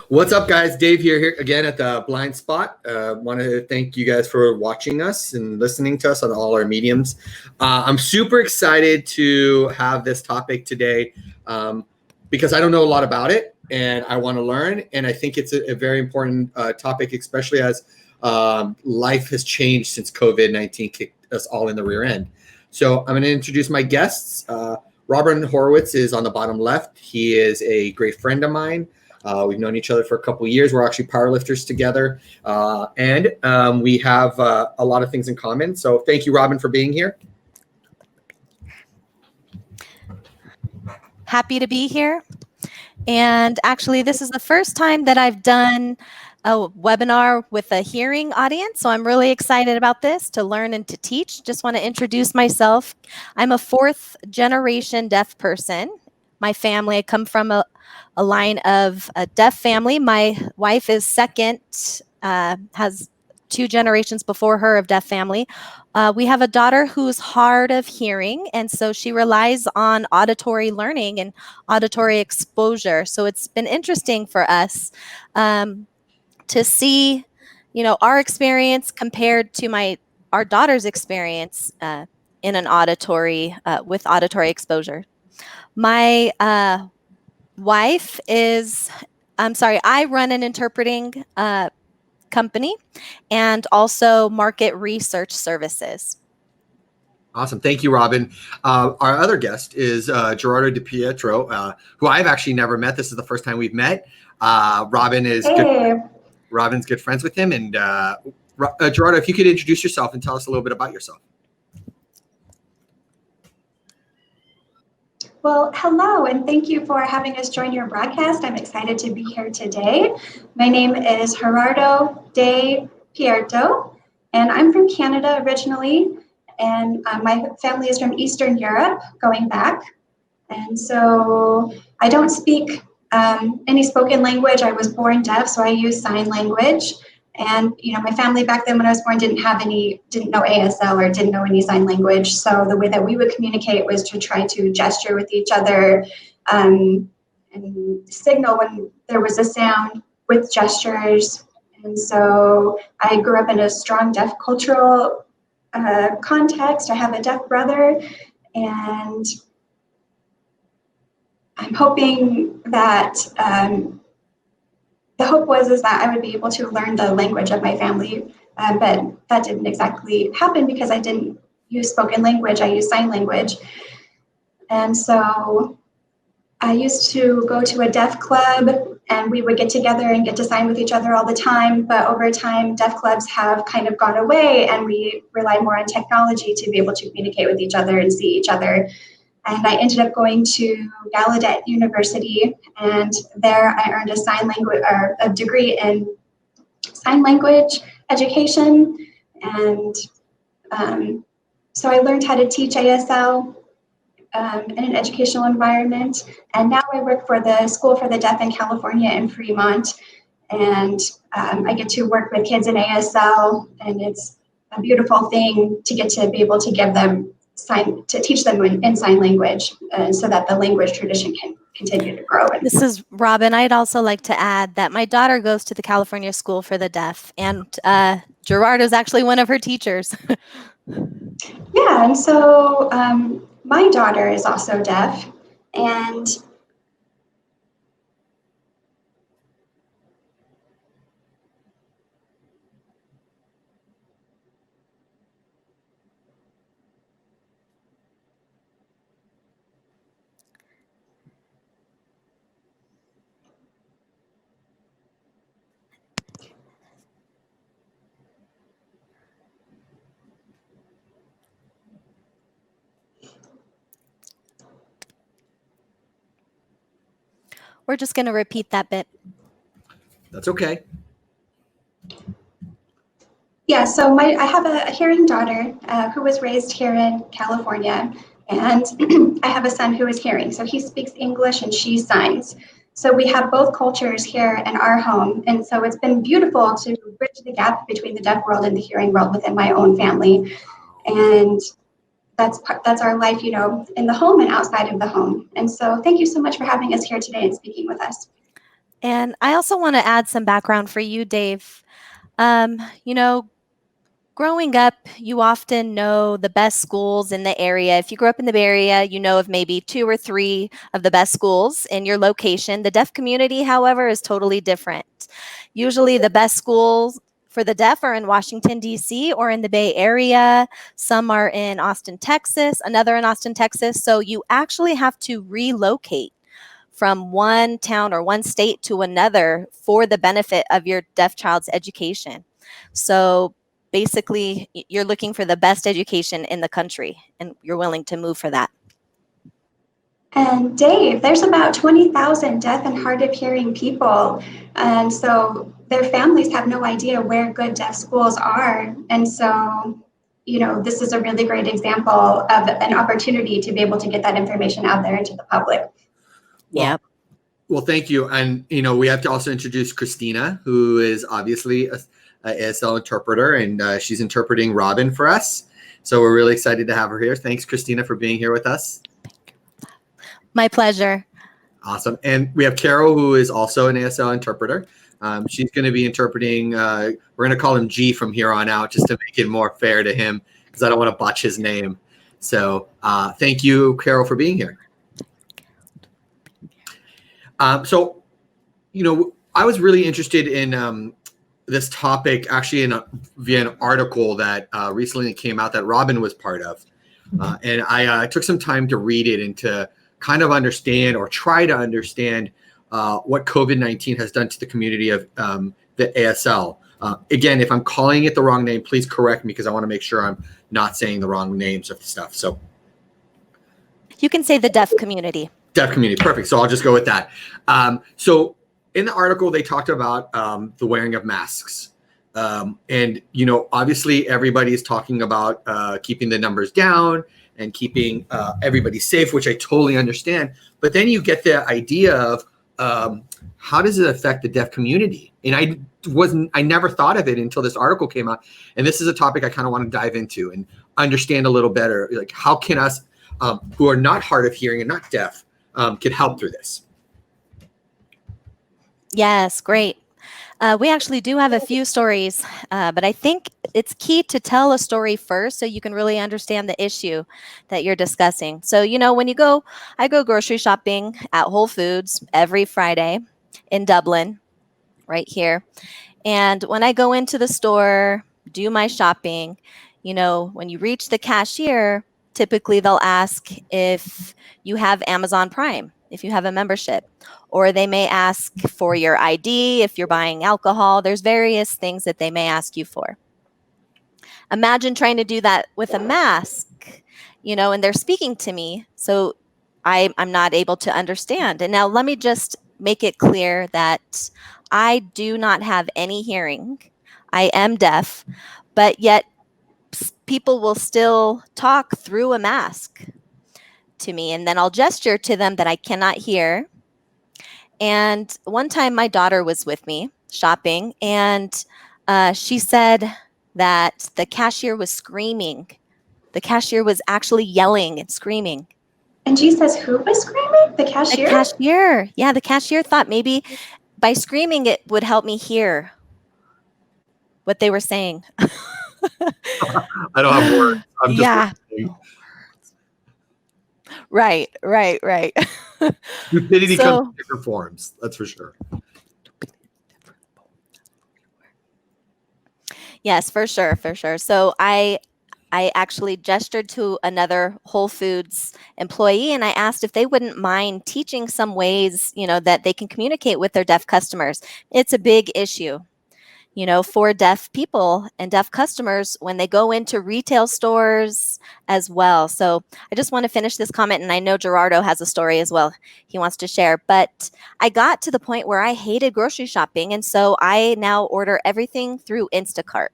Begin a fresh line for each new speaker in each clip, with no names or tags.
What's up, guys? Dave here again at the Blind Spot. Want to thank you guys for watching us and listening to us on all our mediums. I'm super excited to have this topic today because I don't know a lot about it and I want to learn. And I think it's a very important topic, especially as life has changed since COVID-19 kicked us all in the rear end. So I'm going to introduce my guests. Robert Horowitz is on the bottom left. He is a great friend of mine. We've known each other for a couple of years. We're actually powerlifters together, and we have a lot of things in common. So thank you, Robin, for being here.
Happy to be here. And actually, this is the first time that I've done a webinar with a hearing audience. So I'm really excited about this, to learn and to teach. Just want to introduce myself. I'm a fourth generation deaf person. My family, I come from a line of a deaf family. My wife is second, has 2 generations before her of deaf family. We have a daughter who's hard of hearing, and so she relies on auditory learning and auditory exposure. So it's been interesting for us to see, our experience compared to our daughter's experience in an auditory with auditory exposure. My wife is, I run an interpreting company and also market research services.
Awesome. Thank you, Robin. Our other guest is Gerardo de PIETRO, who I've actually never met. This is the first time we've met. Robin's good friends with him. And Gerardo, if you could introduce yourself and tell us a little bit about yourself.
Well, hello, and thank you for having us join your broadcast. I'm excited to be here today. My name is Gerardo de PIETRO, and I'm from Canada originally, and my family is from Eastern Europe, going back. And so I don't speak any spoken language. I was born deaf, so I use sign language. And my family back then when I was born didn't know ASL or didn't know any sign language. So the way that we would communicate was to try to gesture with each other and signal when there was a sound with gestures. And so I grew up in a strong deaf cultural context. I have a deaf brother, and I'm hoping that the hope was that I would be able to learn the language of my family, but that didn't exactly happen because I didn't use spoken language. I used sign language. And so I used to go to a deaf club, and we would get together and get to sign with each other all the time. But over time, deaf clubs have kind of gone away, and we rely more on technology to be able to communicate with each other and see each other. And I ended up going to Gallaudet University, and there I earned a degree in sign language education. And so I learned how to teach ASL in an educational environment. And now I work for the School for the Deaf in California in Fremont. And I get to work with kids in ASL, and it's a beautiful thing to get to be able to give them to teach them in sign language so that the language tradition can continue to grow.
This is Robin. I'd also like to add that my daughter goes to the California School for the Deaf, and Gerardo is actually one of her teachers.
Yeah, and so my daughter is also deaf, and
We're just going to repeat that bit.
That's okay.
Yeah, so I have a hearing daughter who was raised here in California, and I have a son who is hearing. So he speaks English and she signs. So we have both cultures here in our home. And so it's been beautiful to bridge the gap between the deaf world and the hearing world within my own family. And that's our life, you know, in the home and outside of the home. And so thank you so much for having us here today and speaking with us.
And I also want to add some background for you, Dave. You know, growing up, you often know the best schools in the area. If you grew up in the Bay Area, you know of maybe 2 or 3 of the best schools in your location. The deaf community, however, is totally different. Usually the best schools for the deaf are in Washington, D.C. or in the Bay Area. Some are in Austin, Texas, another in Austin, Texas. So you actually have to relocate from one town or one state to another for the benefit of your deaf child's education. So basically, you're looking for the best education in the country, and you're willing to move for that.
And Dave, there's about 20,000 deaf and hard of hearing people. And so their families have no idea where good deaf schools are. And so, you know, this is a really great example of an opportunity to be able to get that information out there into the public.
Yep.
Well, thank you. And, you know, we have to also introduce Christina, who is obviously a ASL interpreter, and she's interpreting Robin for us. So we're really excited to have her here. Thanks, Christina, for being here with us.
My pleasure.
Awesome. And we have Carol, who is also an ASL interpreter. She's going to be interpreting, we're going to call him G from here on out, just to make it more fair to him, because I don't want to botch his name. So thank you, Carol, for being here. So, you know, I was really interested in this topic actually via an article that recently came out that Robin was part of. And I took some time to read it and to kind of understand or try to understand what COVID-19 has done to the community of the ASL. Again, if I'm calling it the wrong name, please correct me, because I want to make sure I'm not saying the wrong names of stuff. So
You can say the deaf community.
Deaf community, perfect. So I'll just go with that. So in the article, they talked about the wearing of masks. And, you know, obviously everybody's talking about keeping the numbers down and keeping everybody safe, which I totally understand. But then you get the idea of how does it affect the deaf community? And I never thought of it until this article came out. And this is a topic I kind of want to dive into and understand a little better. Like, how can us who are not hard of hearing and not deaf can help through this?
Yes, great. We actually do have a few stories, but I think it's key to tell a story first so you can really understand the issue that you're discussing. So, you know, when I go grocery shopping at Whole Foods every Friday in Dublin, right here. And when I go into the store, do my shopping, you know, when you reach the cashier, typically they'll ask if you have Amazon Prime, if you have a membership, or they may ask for your ID if you're buying alcohol. There's various things that they may ask you for. Imagine trying to do that with a mask, you know, and they're speaking to me, so I'm not able to understand. And now let me just make it clear that I do not have any hearing. I am deaf, but yet people will still talk through a mask to me, and then I'll gesture to them that I cannot hear. And one time my daughter was with me shopping, and she said that the cashier was screaming. The cashier was actually yelling and screaming.
And she says, who was screaming? The cashier?
The cashier. Yeah, the cashier thought maybe by screaming it would help me hear what they were saying.
I don't have words. I'm just
Yeah. Right.
Stupidity comes in different forms. That's for sure.
Yes, for sure. So I actually gestured to another Whole Foods employee, and I asked if they wouldn't mind teaching some ways, you know, that they can communicate with their deaf customers. It's a big issue, you know, for deaf people and deaf customers when they go into retail stores as well. So I just want to finish this comment, and I know Gerardo has a story as well he wants to share. But I got to the point where I hated grocery shopping, and so I now order everything through Instacart.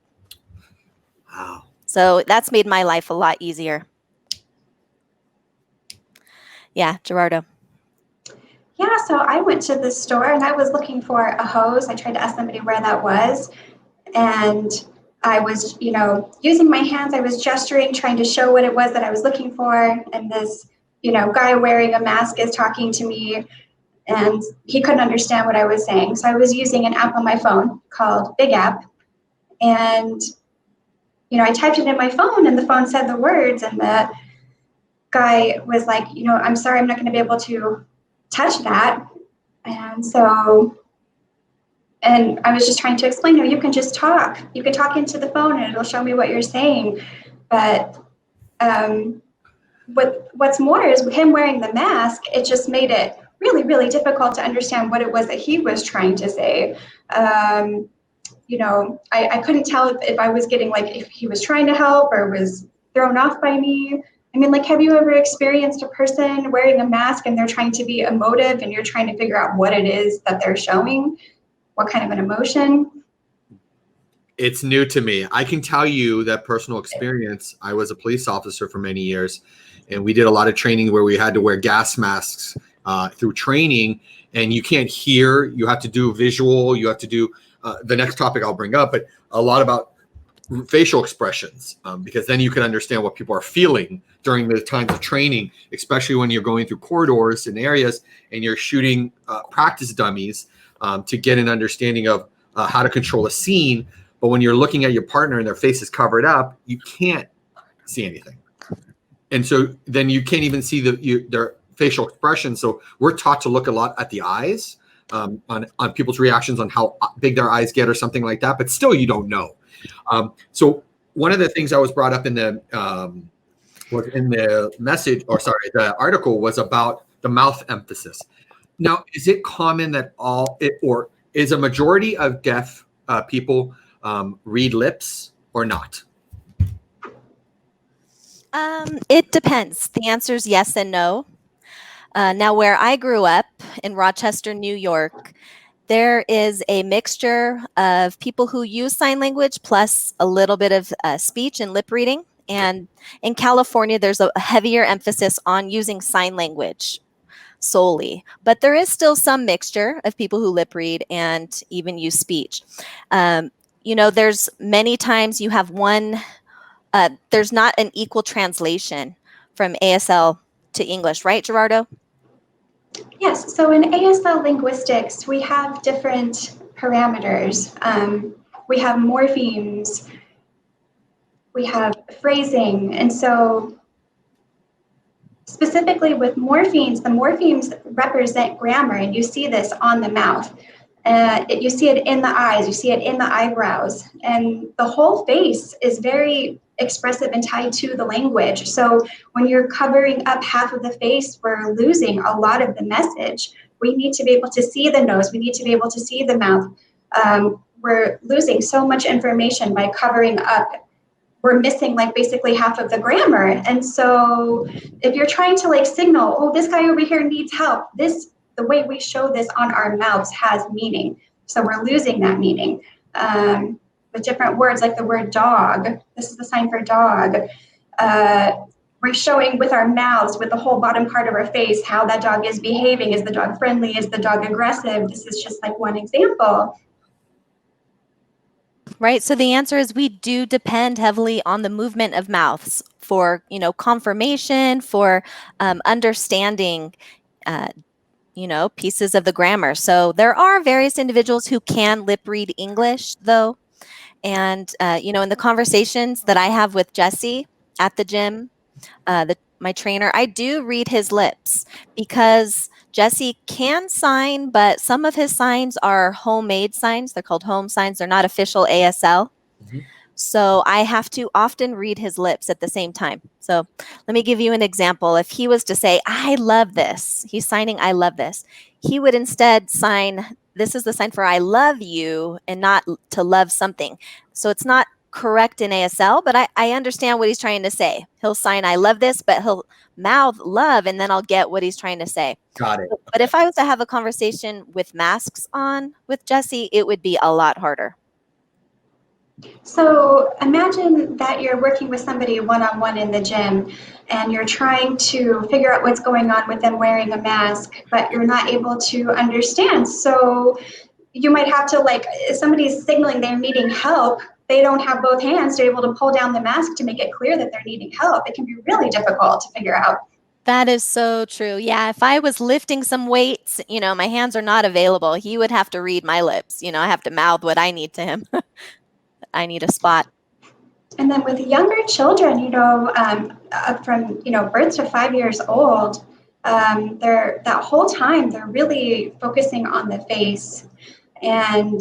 Wow.
So that's made my life a lot easier. Yeah, Gerardo.
Yeah, so I went to the store and I was looking for a hose. I tried to ask somebody where that was. And I was, using my hands, I was gesturing, trying to show what it was that I was looking for. And this, guy wearing a mask is talking to me, and he couldn't understand what I was saying. So I was using an app on my phone called Big App. And, I typed it in my phone, and the phone said the words, and the guy was like, I'm sorry, I'm not going to be able to touch that. And I was just trying to explain, you can just talk. You can talk into the phone and it'll show me what you're saying. But what's more is him wearing the mask, it just made it really, really difficult to understand what it was that he was trying to say. I couldn't tell if I was getting, if he was trying to help or was thrown off by me. I mean, have you ever experienced a person wearing a mask and they're trying to be emotive and you're trying to figure out what it is that they're showing? What kind of an emotion?
It's new to me. I can tell you that personal experience. I was a police officer for many years, and we did a lot of training where we had to wear gas masks through training, and you can't hear. You have to do visual. You have to do the next topic I'll bring up, but a lot about facial expressions, because then you can understand what people are feeling during the times of training, especially when you're going through corridors and areas and you're shooting practice dummies to get an understanding of how to control a scene. But when you're looking at your partner and their face is covered up, you can't see anything. And so then you can't even see their facial expression. So we're taught to look a lot at the eyes, on people's reactions, on how big their eyes get or something like that. But still, you don't know. So one of the things that was brought up in the the article was about the mouth emphasis. Now, is it common that or is a majority of deaf people read lips or not?
It depends. The answer is yes and no. Now, where I grew up in Rochester, New York, there is a mixture of people who use sign language plus a little bit of speech and lip reading. And in California, there's a heavier emphasis on using sign language solely, but there is still some mixture of people who lip read and even use speech. There's many times you have there's not an equal translation from ASL to English, right, Gerardo?
Yes, so in ASL linguistics, we have different parameters. We have morphemes, we have phrasing, and so specifically with morphemes, the morphemes represent grammar, and you see this on the mouth. You see it in the eyes, you see it in the eyebrows, and the whole face is very expressive and tied to the language. So when you're covering up half of the face, we're losing a lot of the message. We need to be able to see the nose, we need to be able to see the mouth. We're losing so much information by covering up. We're missing basically half of the grammar. And so if you're trying to signal, oh, this guy over here needs help, the way we show this on our mouths has meaning. So we're losing that meaning. With different words, like the word dog, this is the sign for dog. We're showing with our mouths, with the whole bottom part of our face, how that dog is behaving. Is the dog friendly? Is the dog aggressive? This is just one example.
Right. So the answer is we do depend heavily on the movement of mouths for, confirmation, for understanding, pieces of the grammar. So there are various individuals who can lip read English, though. And, in the conversations that I have with Jesse at the gym, my trainer, I do read his lips because Jesse can sign, but some of his signs are homemade signs. They're called home signs. They're not official ASL. Mm-hmm. So I have to often read his lips at the same time. So let me give you an example. If he was to say, I love this, he's signing, I love this. He would instead sign, this is the sign for I love you and not to love something. So it's not correct in ASL, but I understand what he's trying to say. He'll sign, I love this, but he'll mouth love, and then I'll get what he's trying to say.
Got it.
But if I was to have a conversation with masks on with Jesse, it would be a lot harder.
So imagine that you're working with somebody one-on-one in the gym and you're trying to figure out what's going on with them wearing a mask, but you're not able to understand. So you might have to, if somebody's signaling they're needing help, they don't have both hands to be able to pull down the mask to make it clear that they're needing help, it can be really difficult to figure out.
That is so true. Yeah, if I was lifting some weights, my hands are not available. He would have to read my lips. I have to mouth what I need to him. I need a spot.
And then with younger children, from birth to 5 years old, that whole time they're really focusing on the face. And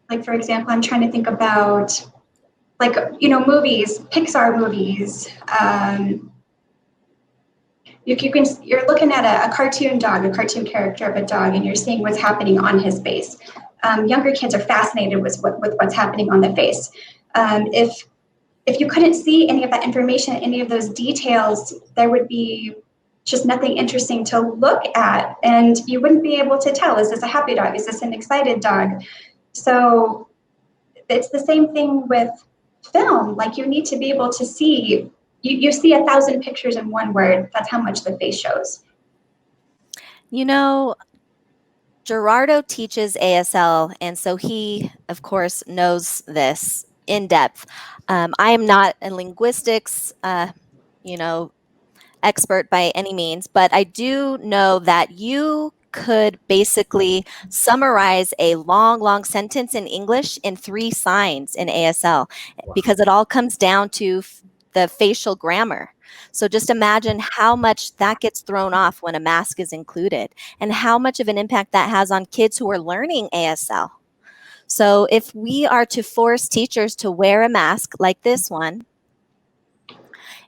like, for example, I'm trying to think about movies, Pixar movies. You're looking at a cartoon dog, a cartoon character of a dog, and you're seeing what's happening on his face. Younger kids are fascinated with what's happening on the face. If you couldn't see any of that information, any of those details, there would be just nothing interesting to look at, and you wouldn't be able to tell, is this a happy dog? Is this an excited dog? So it's the same thing with film. Like, you need to be able to see, you see 1,000 pictures in one word. That's how much the face shows.
Gerardo teaches ASL, and so he, of course, knows this in depth. I am not a linguistics, expert by any means, but I do know that you could basically summarize a long sentence in English in 3 signs in ASL, because it all comes down to the facial grammar. So just imagine how much that gets thrown off when a mask is included, and how much of an impact that has on kids who are learning ASL. So if we are to force teachers to wear a mask like this one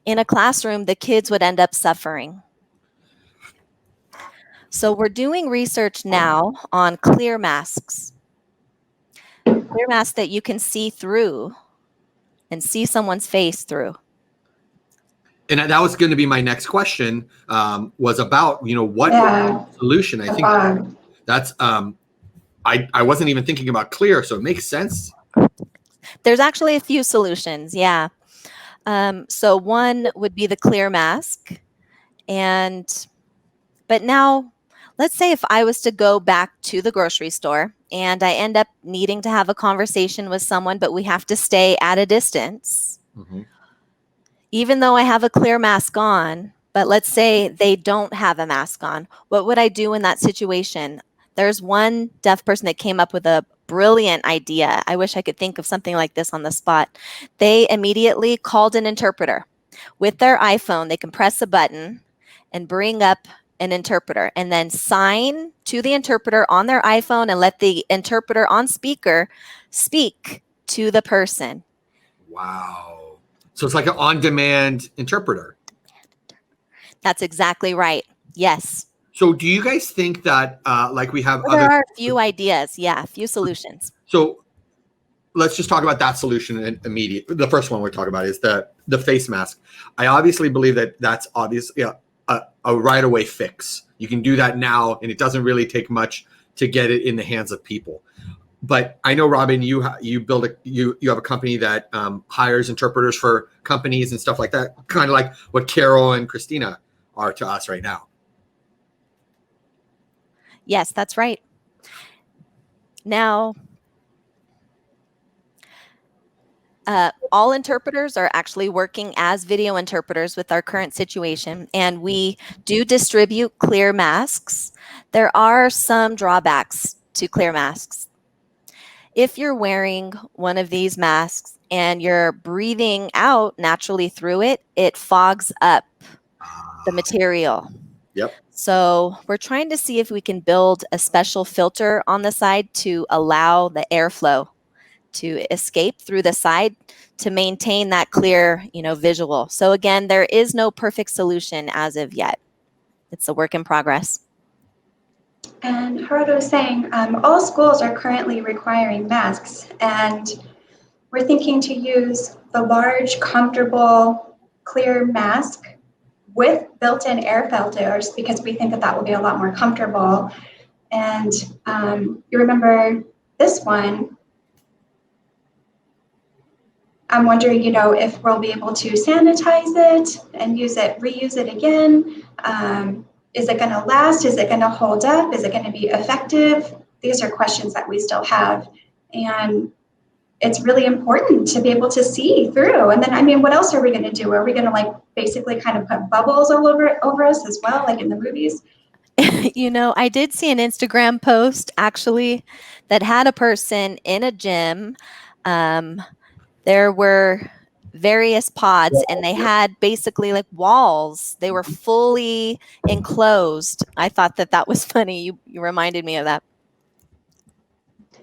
in a classroom, the kids would end up suffering. So we're doing research now on clear masks. Clear masks that you can see through and see someone's face through.
And that was going to be my next question, was about, what solution. I think that's, I wasn't even thinking about clear, so it makes sense.
There's actually a few solutions, yeah. So one would be the clear mask. But now, let's say if I was to go back to the grocery store and I end up needing to have a conversation with someone, but we have to stay at a distance. Mm-hmm. Even though I have a clear mask on, but let's say they don't have a mask on, what would I do in that situation? There's one deaf person that came up with a brilliant idea. I wish I could think of something like this on the spot. They immediately called an interpreter. With their iPhone, they can press a button and bring up an interpreter, and then sign to the interpreter on their iPhone and let the interpreter on speaker speak to the person.
Wow. So it's like an on-demand interpreter.
That's exactly right. Yes.
So do you guys think that like we have
there are a few ideas. Yeah, a few solutions. So
let's just talk about that solution immediately. The first one we're talking about is the face mask. I obviously believe that that's obviously a right-away fix. You can do that now, and it doesn't really take much to get it in the hands of people. But I know, Robin, you have a company that hires interpreters for companies and stuff like that, kind of like what Carol and Christina are to us right now.
Yes, that's right. Now, all interpreters are actually working as video interpreters with our current situation, and we do distribute clear masks. There are some drawbacks to clear masks. If you're wearing one of these masks and you're breathing out naturally through it, it fogs up the material.
Yep.
So we're trying to see if we can build a special filter on the side to allow the airflow to escape through the side to maintain that clear, visual. So again, there is no perfect solution as of yet. It's a work in progress.
And Gerardo was saying, all schools are currently requiring masks, and we're thinking to use the large, comfortable, clear mask with built-in air filters, because we think that will be a lot more comfortable. And you remember this one, I'm wondering, if we'll be able to sanitize it and reuse it again. Is it going to last? Is it going to hold up? Is it going to be effective? These are questions that we still have. And it's really important to be able to see through. And then, I mean, what else are we going to do? Are we going to like basically kind of put bubbles all over us as well, like in the movies?
You know, I did see an Instagram post actually that had a person in a gym. There were various pods and they had basically like walls. They were fully enclosed. I thought that that was funny. You reminded me of that.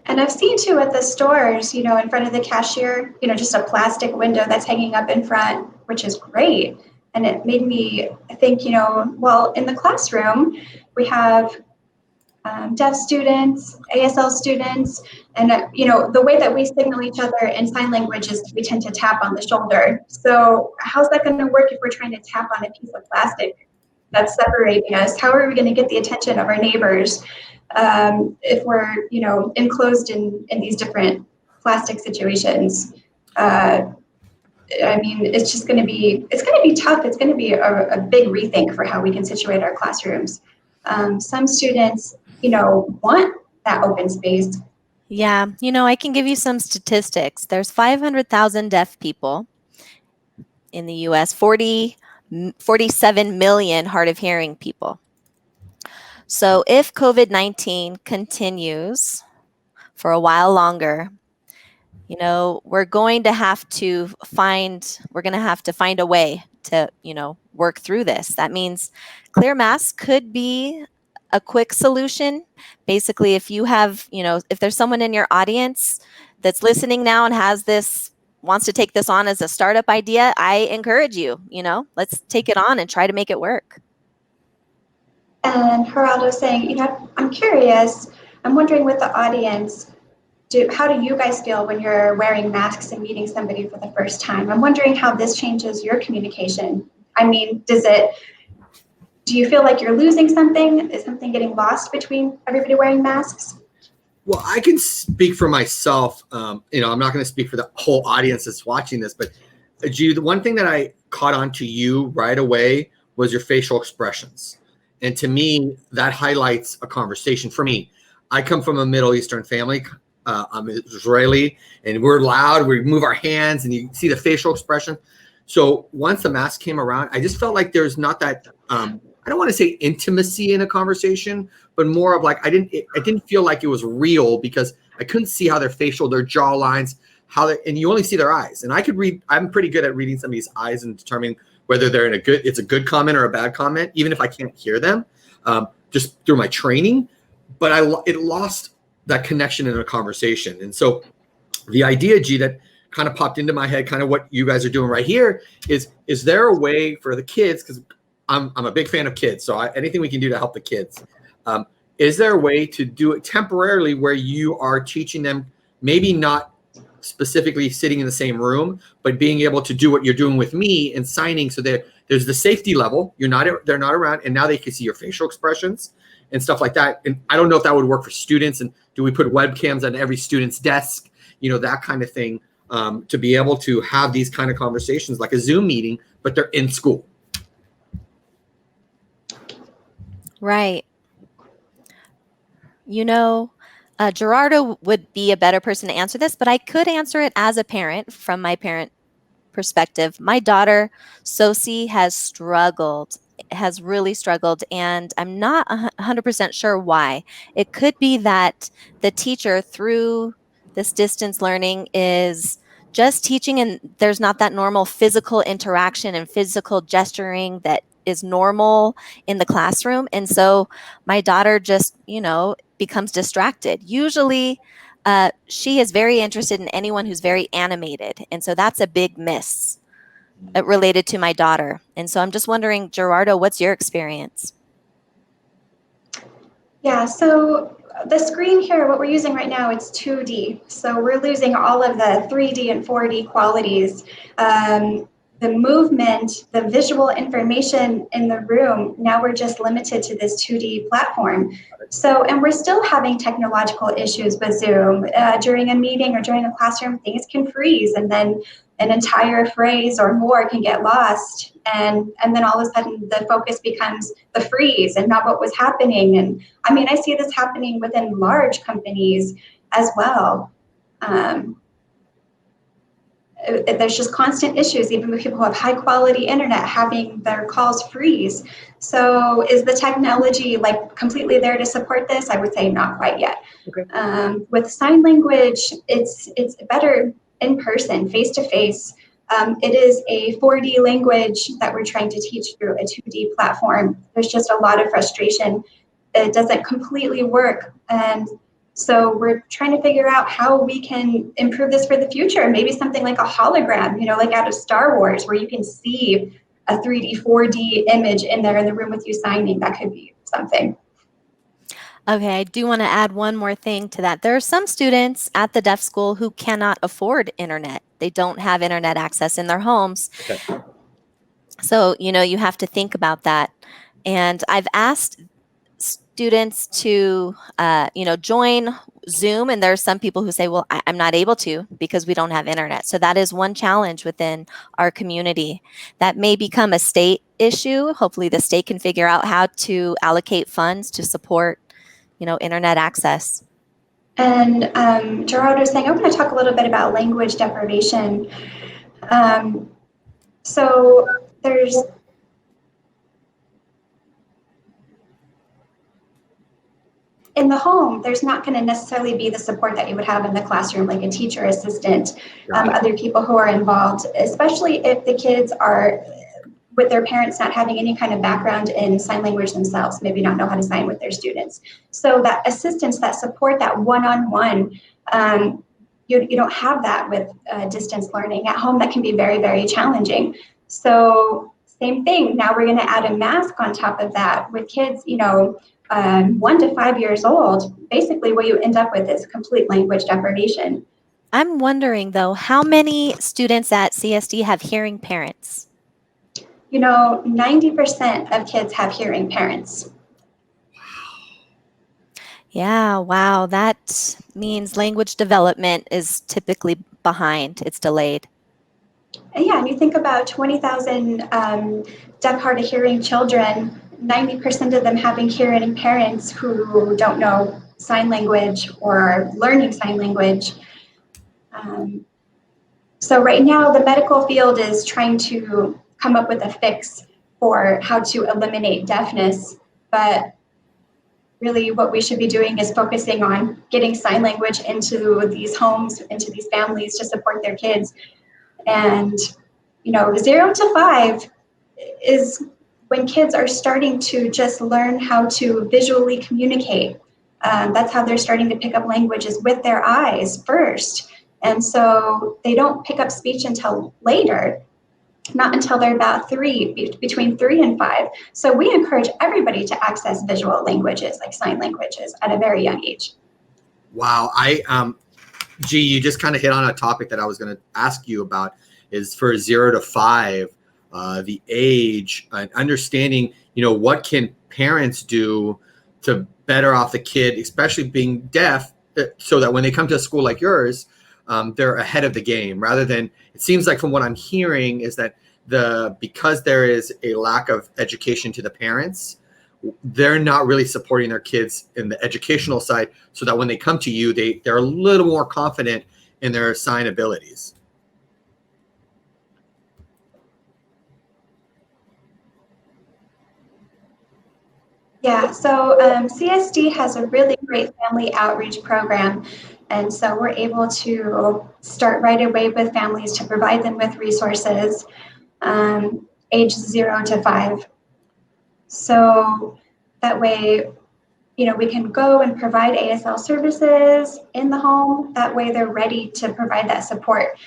And I've seen too at the stores, you know, in front of the cashier, you know, just a plastic window that's hanging up in front, which is great. And it made me think, you know, well, in the classroom, we have deaf students, ASL students, and, you know, the way that we signal each other in sign language is we tend to tap on the shoulder. So how's that going to work if we're trying to tap on a piece of plastic that's separating us? How are we going to get the attention of our neighbors if we're, you know, enclosed in these different plastic situations? I mean, it's just going to be, it's going to be tough. It's going to be a big rethink for how we can situate our classrooms. Some students, you know, want that open space.
Yeah, you know, I can give you some statistics. There's 500,000 deaf people in the US, 47 million hard of hearing people. So if COVID-19 continues for a while longer, you know, we're going to have to find a way to, you know, work through this. That means clear masks could be a quick solution. Basically, if you have, you know, if there's someone in your audience that's listening now and wants to take this on as a startup idea, I encourage you, you know, let's take it on and try to make it work.
And Geraldo saying, you know, I'm curious, I'm wondering with the audience, how do you guys feel when you're wearing masks and meeting somebody for the first time? I'm wondering how this changes your communication. I mean, do you feel like you're losing something? Is something getting lost between everybody wearing masks?
Well, I can speak for myself. You know, I'm not going to speak for the whole audience that's watching this, but G, the one thing that I caught on to you right away was your facial expressions. And to me, that highlights a conversation. For me, I come from a Middle Eastern family. I'm Israeli, and we're loud. We move our hands, and you see the facial expression. So once the mask came around, I just felt like there's not that. I don't want to say intimacy in a conversation, but more of like I didn't feel like it was real because I couldn't see how their jaw lines, and you only see their eyes. And I could read. I'm pretty good at reading somebody's eyes and determining whether they're it's a good comment or a bad comment, even if I can't hear them, just through my training. But it lost that connection in a conversation. And so the idea, G, that kind of popped into my head, kind of what you guys are doing right here is there a way for the kids, because I'm a big fan of kids, so anything we can do to help the kids. Is there a way to do it temporarily where you are teaching them, maybe not specifically sitting in the same room, but being able to do what you're doing with me and signing, so that there's the safety level, they're not around, and now they can see your facial expressions and stuff like that. And I don't know if that would work for students, and do we put webcams on every student's desk, you know, that kind of thing, to be able to have these kind of conversations like a Zoom meeting, but they're in school.
Right. You know, Gerardo would be a better person to answer this, but I could answer it as a parent from my parent perspective. My daughter, Sosie, has really struggled, and I'm not 100% sure why. It could be that the teacher through this distance learning is just teaching, and there's not that normal physical interaction and physical gesturing that is normal in the classroom. And so my daughter just, you know, becomes distracted. Usually she is very interested in anyone who's very animated. And so that's a big miss related to my daughter. And so I'm just wondering, Gerardo, what's your experience?
Yeah, so the screen here, what we're using right now, it's 2D. So we're losing all of the 3D and 4D qualities. The movement, the visual information in the room, now we're just limited to this 2D platform. So, and we're still having technological issues with Zoom. During a meeting or during a classroom, things can freeze, and then an entire phrase or more can get lost. And then all of a sudden the focus becomes the freeze and not what was happening. And I mean, I see this happening within large companies as well. There's just constant issues, even with people who have high quality internet, having their calls freeze. So is the technology like completely there to support this? I would say not quite yet.
Okay.
With sign language, it's better in person, face to face. It is a 4D language that we're trying to teach through a 2D platform. There's just a lot of frustration. It doesn't completely work. And so we're trying to figure out how we can improve this for the future. Maybe something like a hologram, you know, like out of Star Wars, where you can see a 3D, 4D image in there in the room with you signing. That could be something.
Okay, I do want to add one more thing to that. There are some students at the deaf school who cannot afford internet. They don't have internet access in their homes.
Okay.
So, you know, you have to think about that. And I've asked students to, you know, join Zoom, and there are some people who say, well, I'm not able to because we don't have internet. So that is one challenge within our community. That may become a state issue. Hopefully the state can figure out how to allocate funds to support, you know, internet access.
And Gerardo was saying, I'm going to talk a little bit about language deprivation. So there's in the home, there's not going to necessarily be the support that you would have in the classroom, like a teacher assistant, other people who are involved, especially if the kids are with their parents not having any kind of background in sign language themselves, maybe not know how to sign with their students. So that assistance, that support, that one-on-one, you don't have that with distance learning. At home, that can be very, very challenging. So same thing, now we're going to add a mask on top of that with kids, you know, 1 to 5 years old. Basically what you end up with is complete language deprivation.
I'm wondering though, how many students at CSD have hearing parents?
You know, 90% of kids have hearing parents.
Yeah, wow. That means language development is typically behind. It's delayed.
And yeah, and you think about 20,000 deaf, hard of hearing children, 90% of them having hearing parents who don't know sign language or are learning sign language. So right now, the medical field is trying to come up with a fix for how to eliminate deafness, but really what we should be doing is focusing on getting sign language into these homes, into these families to support their kids. And, you know, 0 to 5 is when kids are starting to just learn how to visually communicate. That's how they're starting to pick up languages, with their eyes first. And so they don't pick up speech until later, not until they're about 3, between 3 and 5. So we encourage everybody to access visual languages like sign languages at a very young age.
Wow. G, you just kind of hit on a topic that I was going to ask you about, is for 0 to 5, the age and understanding, you know, what can parents do to better off the kid, especially being deaf, so that when they come to a school like yours, they're ahead of the game, rather than, it seems like from what I'm hearing is that because there is a lack of education to the parents, they're not really supporting their kids in the educational side, so that when they come to you, they're a little more confident in their sign abilities.
Yeah, so CSD has a really great family outreach program. And so we're able to start right away with families to provide them with resources, age 0 to 5. So that way, you know, we can go and provide ASL services in the home. That way they're ready to provide that support.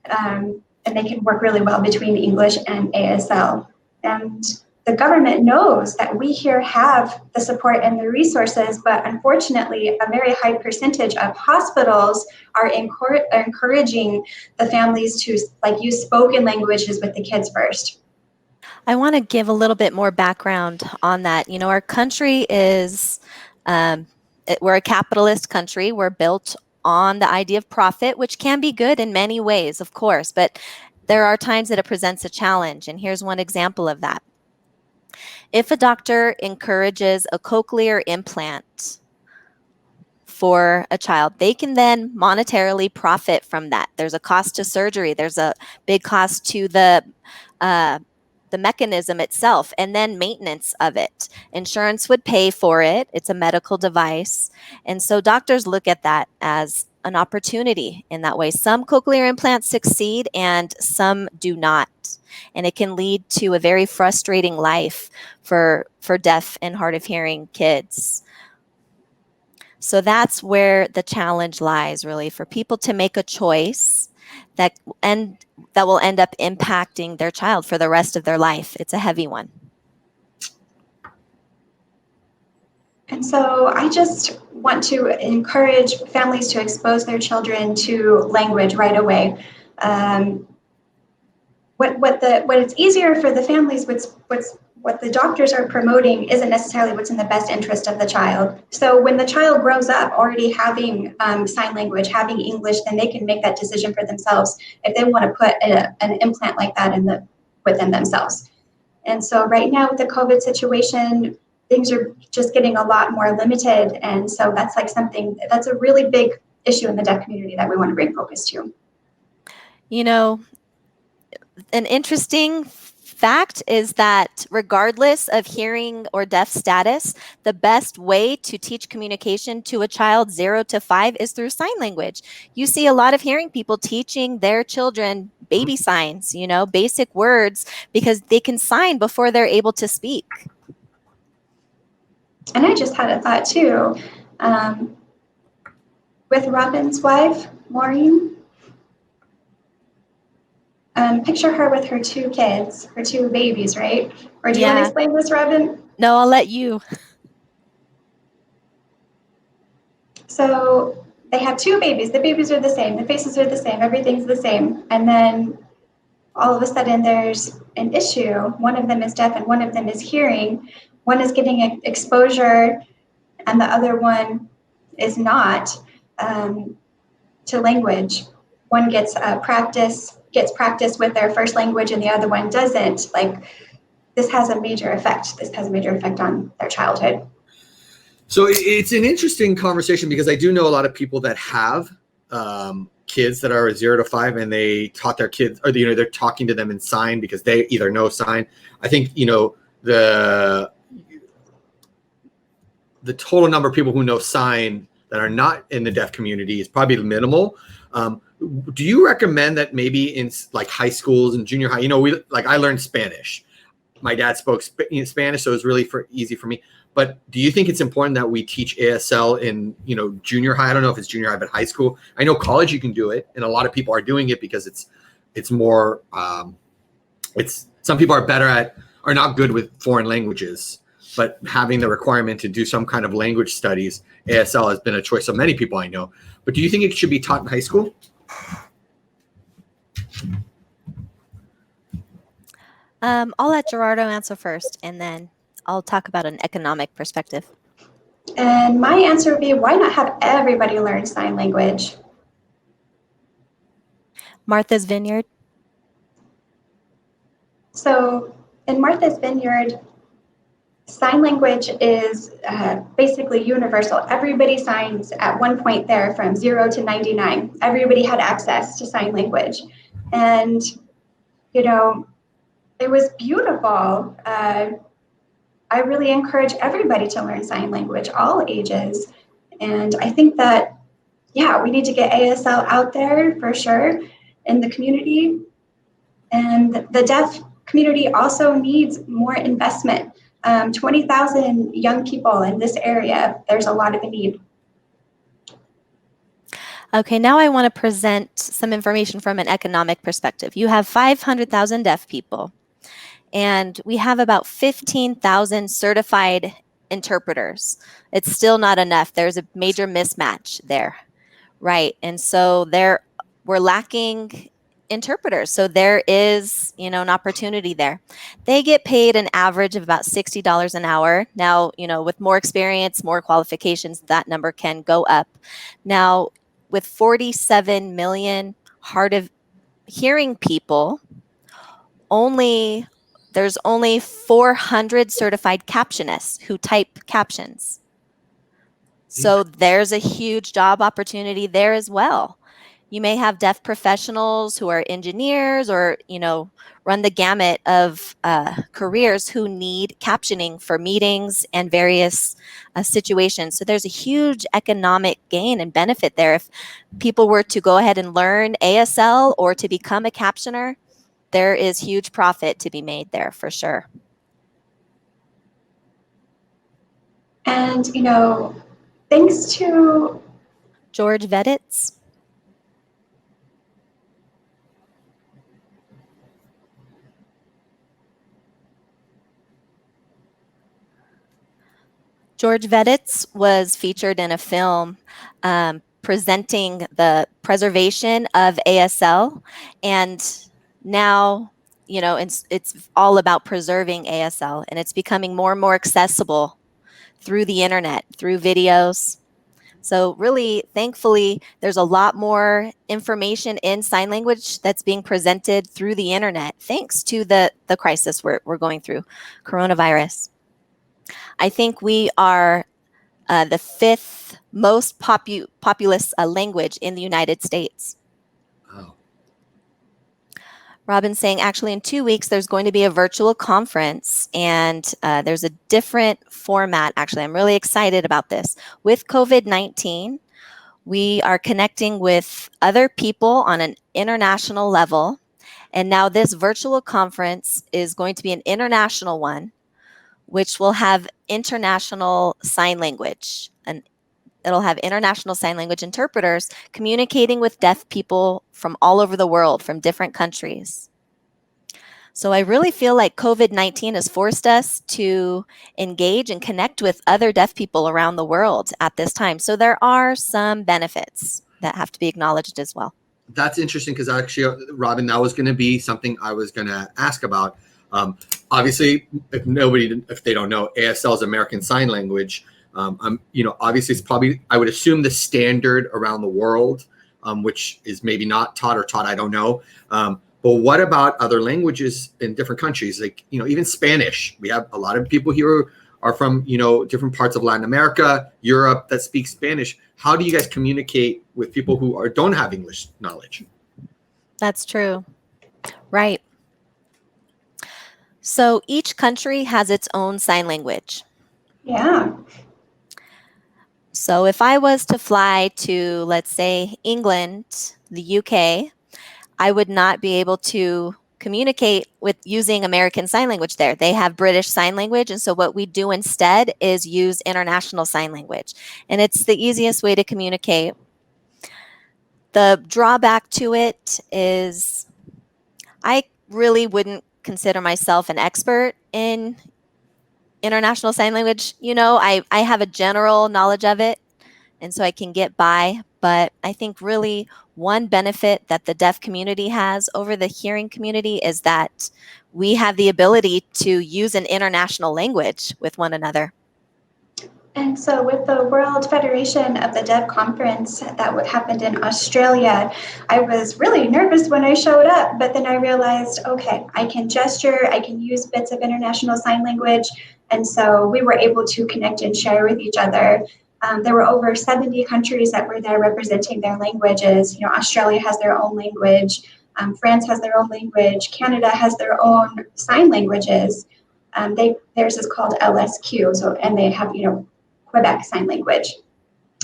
And they can work really well between English and ASL. And the government knows that we here have the support and the resources, but unfortunately, a very high percentage of hospitals are encouraging the families to use spoken languages with the kids first.
I want to give a little bit more background on that. You know, our country is, we're a capitalist country. We're built on the idea of profit, which can be good in many ways, of course, but there are times that it presents a challenge. And here's one example of that. If a doctor encourages a cochlear implant for a child, they can then monetarily profit from that. There's a cost to surgery. There's a big cost to the mechanism itself, and then maintenance of it. Insurance would pay for it. It's a medical device. And so doctors look at that as an opportunity in that way. Some cochlear implants succeed and some do not. And it can lead to a very frustrating life for deaf and hard of hearing kids. So that's where the challenge lies, really, for people to make a choice that will end up impacting their child for the rest of their life. It's a heavy one.
And so I just want to encourage families to expose their children to language right away. What is easier for the families, what the doctors are promoting isn't necessarily what's in the best interest of the child. So when the child grows up already having sign language, having English, then they can make that decision for themselves if they want to put an implant like that within themselves. And so right now with the COVID situation, things are just getting a lot more limited. And so that's that's a really big issue in the deaf community that we want to bring focus to.
You know, an interesting fact is that regardless of hearing or deaf status, the best way to teach communication to a child 0 to 5 is through sign language. You see a lot of hearing people teaching their children baby signs, basic words, because they can sign before they're able to speak.
And I just had a thought too, with Robin's wife, Maureen. Picture her with her 2 kids, her 2 babies, right? Or do you want to explain this, Robin?
No, I'll let you.
So they have 2 babies. The babies are the same. The faces are the same. Everything's the same. And then all of a sudden there's an issue. One of them is deaf and one of them is hearing. One is getting exposure and the other one is not to language. One gets practice with their first language and the other one doesn't. This has a major effect. This has a major effect on their childhood.
So it's an interesting conversation because I do know a lot of people that have kids that are 0 to 5 and they taught their kids, or they're talking to them in sign because they either know sign. I think the total number of people who know sign that are not in the deaf community is probably minimal. Do you recommend that maybe in high schools and junior high, I learned Spanish. My dad spoke Spanish, so it was really easy for me. But do you think it's important that we teach ASL in, junior high? I don't know if it's junior high, but high school. I know college you can do it, and a lot of people are doing it because it's more. Some people are not good with foreign languages, but having the requirement to do some kind of language studies, ASL has been a choice of many people I know. But do you think it should be taught in high school?
I'll let Gerardo answer first, and then I'll talk about an economic perspective.
And my answer would be, why not have everybody learn sign language?
Martha's Vineyard.
So in Martha's Vineyard, sign language is basically universal. Everybody signs at one point there from 0 to 99. Everybody had access to sign language. And, it was beautiful. I really encourage everybody to learn sign language, all ages. And I think that, we need to get ASL out there for sure in the community. And the deaf community also needs more investment. 20,000 young people in this area, there's a lot of a need.
Okay, now I want to present some information from an economic perspective. You have 500,000 deaf people, and we have about 15,000 certified interpreters. It's still not enough. There's a major mismatch there, right? And so we're lacking interpreters. So there is, an opportunity there. They get paid an average of about $60 an hour. Now, with more experience, more qualifications, that number can go up. Now, with 47 million hard of hearing people, there's only 400 certified captionists who type captions. So there's a huge job opportunity there as well. You may have deaf professionals who are engineers or, run the gamut of careers who need captioning for meetings and various situations. So there's a huge economic gain and benefit there. If people were to go ahead and learn ASL or to become a captioner, there is huge profit to be made there for sure.
And, thanks to
George Veditz. George Veditz was featured in a film presenting the preservation of ASL, and now it's all about preserving ASL, and it's becoming more and more accessible through the internet, through videos. So really, thankfully, there's a lot more information in sign language that's being presented through the internet, thanks to the crisis we're going through, coronavirus. I think we are the 5th most populous language in the United States.
Oh.
Robin's saying, actually, in 2 weeks, there's going to be a virtual conference, and there's a different format. Actually, I'm really excited about this. With COVID-19, we are connecting with other people on an international level, and now this virtual conference is going to be an international one, which will have international sign language, and it'll have international sign language interpreters communicating with deaf people from all over the world, from different countries. So I really feel like COVID-19 has forced us to engage and connect with other deaf people around the world at this time. So there are some benefits that have to be acknowledged as well.
That's interesting, because actually, Robin, that was going to be something I was going to ask about. Obviously, if they don't know, ASL is American Sign Language. Obviously, it's probably, I would assume, the standard around the world, which is maybe not taught or taught, I don't know. But what about other languages in different countries? Like, even Spanish. We have a lot of people here are from, different parts of Latin America, Europe, that speak Spanish. How do you guys communicate with people who don't have English knowledge?
That's true. Right. So each country has its own sign language.
Yeah.
So if I was to fly to, let's say, England, the UK, I would not be able to communicate with using American Sign Language there. They have British Sign Language, and so what we do instead is use International Sign Language. And it's the easiest way to communicate. The drawback to it is I really wouldn't consider myself an expert in International Sign Language. I have a general knowledge of it, and so I can get by. But I think really one benefit that the deaf community has over the hearing community is that we have the ability to use an international language with one another.
And so with the World Federation of the Deaf Conference that happened in Australia, I was really nervous when I showed up, but then I realized, okay, I can gesture, I can use bits of International Sign Language. And so we were able to connect and share with each other. There were over 70 countries that were there representing their languages. Australia has their own language. France has their own language. Canada has their own sign languages. Theirs is called LSQ. And they have, Quebec Sign Language.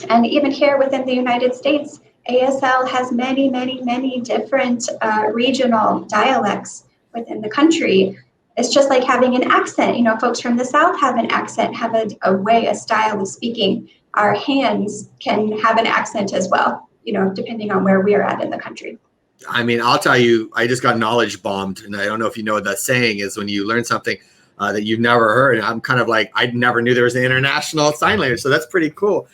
And even here within the United States, ASL has many, many, many different regional dialects within the country. It's just like having an accent. Folks from the South have an accent, have a style of speaking. Our hands can have an accent as well, depending on where we are at in the country.
I mean, I'll tell you, I just got knowledge bombed. And I don't know if you know what that saying is, when you learn something that you've never heard. I'm kind of like, I never knew there was an International Sign Language. So that's pretty cool.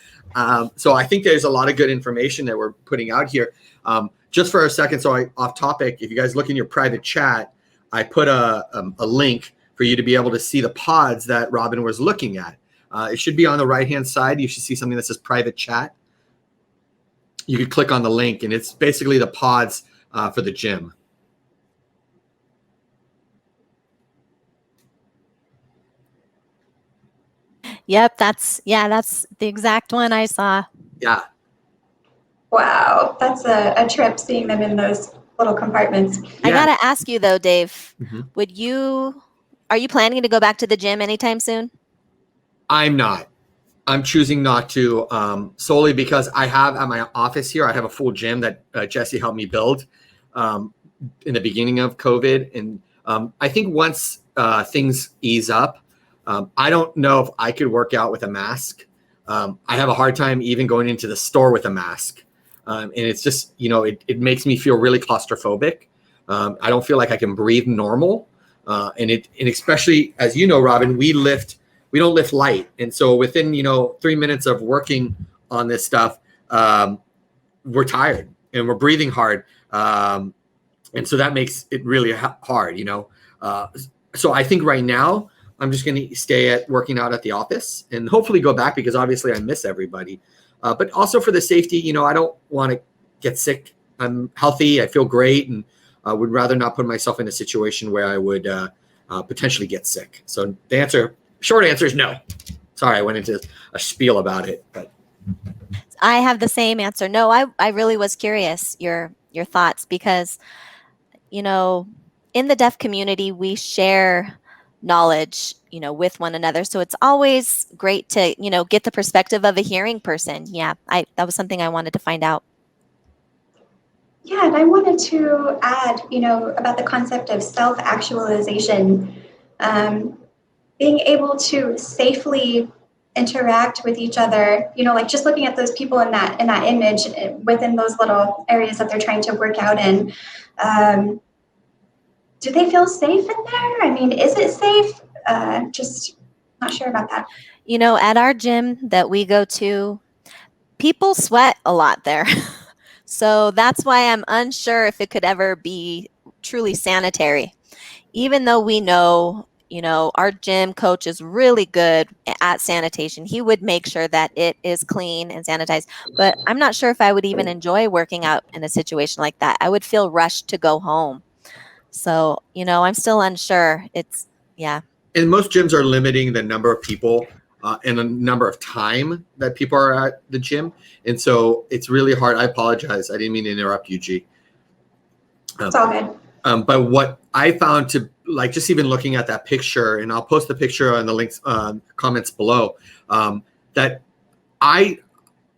So I think there's a lot of good information that we're putting out here. Just for a second, so off topic, if you guys look in your private chat, I put a link for you to be able to see the pods that Robin was looking at. It should be on the right-hand side. You should see something that says private chat. You could click on the link, and it's basically the pods for the gym.
Yep, that's the exact one I saw.
Yeah.
Wow, that's a trip seeing them in those little compartments.
I gotta ask you though, Dave,
Mhm.
are you planning to go back to the gym anytime soon?
I'm not. I'm choosing not to, solely because I have at my office here, I have a full gym that Jesse helped me build in the beginning of COVID. And I think once things ease up, I don't know if I could work out with a mask. I have a hard time even going into the store with a mask. And it's just, it makes me feel really claustrophobic. I don't feel like I can breathe normal. And especially, as you know, Robin, we don't lift light. And so within, 3 minutes of working on this stuff, we're tired and we're breathing hard. And so that makes it really hard, So I think right now I'm just going to stay at working out at the office and hopefully go back because obviously I miss everybody. But also for the safety, I don't want to get sick. I'm healthy. I feel great. And I would rather not put myself in a situation where I would potentially get sick. So the short answer is no. Sorry, I went into a spiel about it, but
I have the same answer. No, I really was curious your thoughts because, in the deaf community, we share knowledge, with one another. So it's always great to, get the perspective of a hearing person. Yeah, that was something I wanted to find out.
Yeah, and I wanted to add, about the concept of self-actualization, being able to safely interact with each other, like just looking at those people in that image within those little areas that they're trying to work out in. Do they feel safe in there? I mean, is it safe? Just not sure about that.
At our gym that we go to, people sweat a lot there. So that's why I'm unsure if it could ever be truly sanitary. Even though we know, our gym coach is really good at sanitation. He would make sure that it is clean and sanitized. But I'm not sure if I would even enjoy working out in a situation like that. I would feel rushed to go home. So, I'm still unsure. Yeah.
And most gyms are limiting the number of people and the number of time that people are at the gym. And so it's really hard. I apologize. I didn't mean to interrupt you, G.
It's all good.
But what I found to just even looking at that picture, and I'll post the picture on the links, comments below, that I